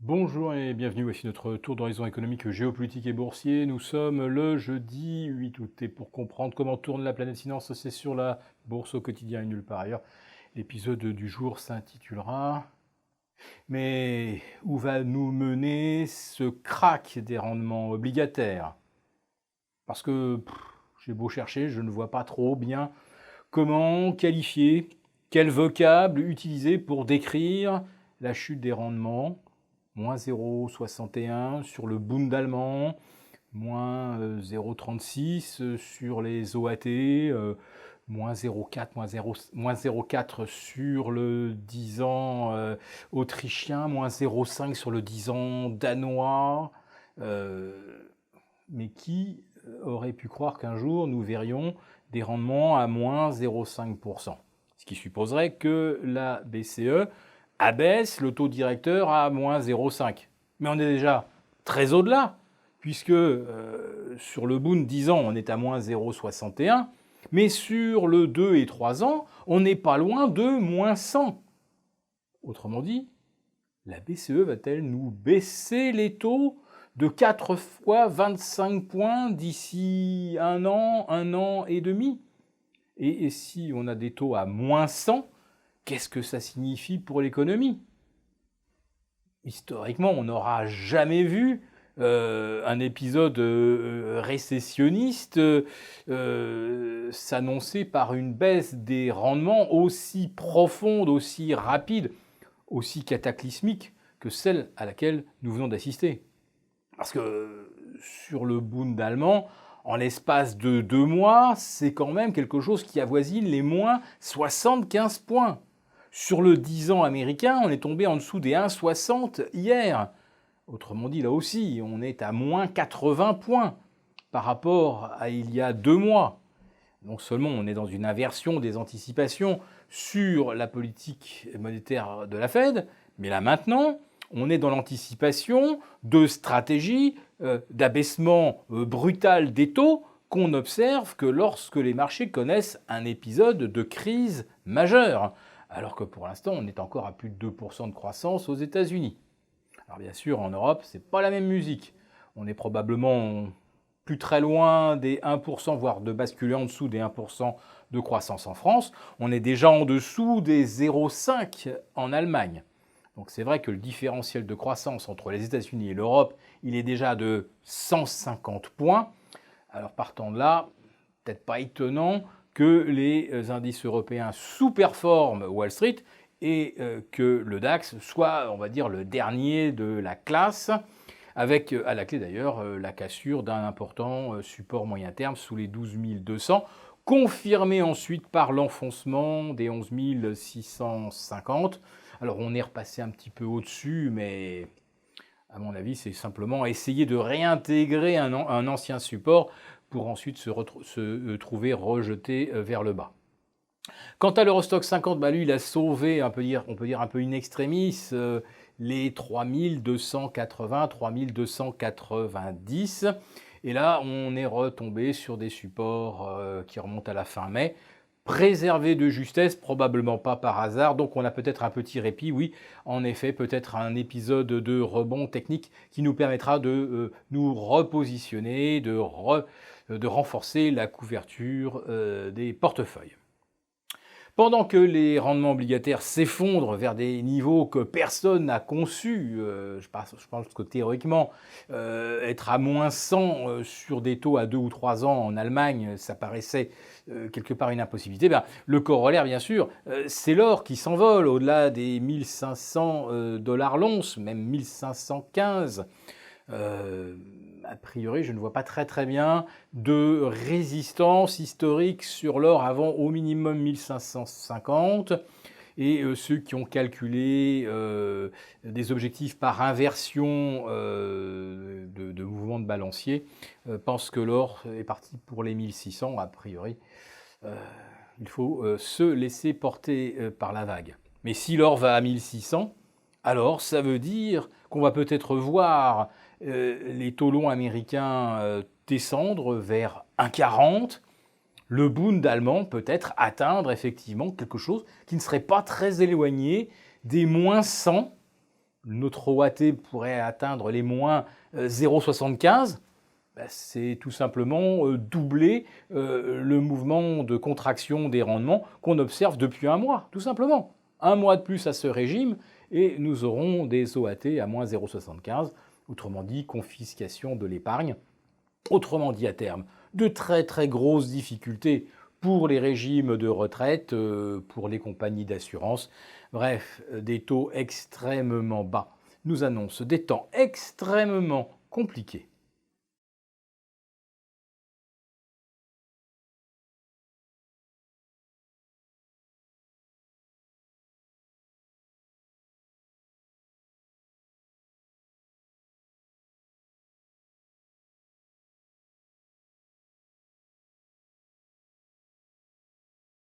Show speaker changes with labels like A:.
A: Bonjour et bienvenue, voici notre tour d'horizon économique, géopolitique et boursier. Nous sommes le jeudi 8 août et pour comprendre comment tourne la planète finance, c'est sur la bourse au quotidien et nulle part ailleurs. L'épisode du jour s'intitulera Mais où va nous mener ce crack des rendements obligataires? Parce que j'ai beau chercher, je ne vois pas trop bien comment qualifier, quel vocable utiliser pour décrire la chute des rendements. Moins 0,61 sur le Bund allemand, moins 0,36 sur les OAT, moins 0,4, moins 0,4 sur le 10 ans autrichien, moins 0,5 sur le 10 ans danois. Mais qui aurait pu croire qu'un jour nous verrions des rendements à moins 0,5%? Ce qui supposerait que la BCE abaisse le taux directeur à moins 0,5. Mais on est déjà très au-delà, puisque sur le Bund 10 ans, on est à moins 0,61, mais sur le 2 et 3 ans, on n'est pas loin de moins 100. Autrement dit, la BCE va-t-elle nous baisser les taux de 4 fois 25 points d'ici un an et demi? Et si on a des taux à moins 100, qu'est-ce que ça signifie pour l'économie? Historiquement, on n'aura jamais vu un épisode récessionniste s'annoncer par une baisse des rendements aussi profonde, aussi rapide, aussi cataclysmique que celle à laquelle nous venons d'assister. Parce que sur le Bund allemand, en l'espace de 2 mois, c'est quand même quelque chose qui avoisine les moins 75 points. Sur le 10 ans américain, on est tombé en dessous des 1,60 hier. Autrement dit, là aussi, on est à moins 80 points par rapport à il y a 2 mois. Non seulement on est dans une inversion des anticipations sur la politique monétaire de la Fed, mais là maintenant, on est dans l'anticipation de stratégies d'abaissement brutal des taux qu'on observe que lorsque les marchés connaissent un épisode de crise majeure, alors que pour l'instant, on est encore à plus de 2% de croissance aux États-Unis. Alors bien sûr, en Europe, c'est pas la même musique. On est probablement plus très loin des 1%, voire de basculer en dessous des 1% de croissance en France. On est déjà en dessous des 0,5 en Allemagne. Donc c'est vrai que le différentiel de croissance entre les États-Unis et l'Europe, il est déjà de 150 points. Alors partant de là, peut-être pas étonnant que les indices européens sous-performent Wall Street et que le DAX soit, on va dire, le dernier de la classe, avec à la clé d'ailleurs la cassure d'un important support moyen terme sous les 12 200, confirmé ensuite par l'enfoncement des 11 650. Alors on est repassé un petit peu au-dessus, mais à mon avis, c'est simplement essayer de réintégrer un ancien support pour ensuite se trouver rejeté vers le bas. Quant à l'Eurostoxx 50, lui, il a sauvé, on peut dire un peu in extremis, les 3280, 3290. Et là, on est retombé sur des supports qui remontent à la fin mai, préservés de justesse, probablement pas par hasard. Donc on a peut-être un petit répit, oui, en effet, peut-être un épisode de rebond technique qui nous permettra de nous repositionner, de renforcer la couverture des portefeuilles. Pendant que les rendements obligataires s'effondrent vers des niveaux que personne n'a conçus, je pense que théoriquement, être à moins 100 sur des taux à 2 ou 3 ans en Allemagne, ça paraissait quelque part une impossibilité. Le corollaire, bien sûr, c'est l'or qui s'envole au-delà des 1500 dollars l'once, même 1515. A priori, je ne vois pas très bien de résistance historique sur l'or avant au minimum 1550. Et ceux qui ont calculé des objectifs par inversion de mouvements de balancier pensent que l'or est parti pour les 1600. A priori, il faut se laisser porter par la vague. Mais si l'or va à 1600, alors ça veut dire qu'on va peut-être voir les taux longs américains descendre vers 1,40, le Bund allemand peut-être atteindre effectivement quelque chose qui ne serait pas très éloigné des moins 100 notre OAT pourrait atteindre les moins 0,75, c'est tout simplement doubler le mouvement de contraction des rendements qu'on observe depuis un mois, tout simplement. Un mois de plus à ce régime et nous aurons des OAT à moins 0,75, autrement dit confiscation de l'épargne. Autrement dit à terme, de très très grosses difficultés pour les régimes de retraite, pour les compagnies d'assurance. Bref, des taux extrêmement bas nous annoncent des temps extrêmement compliqués.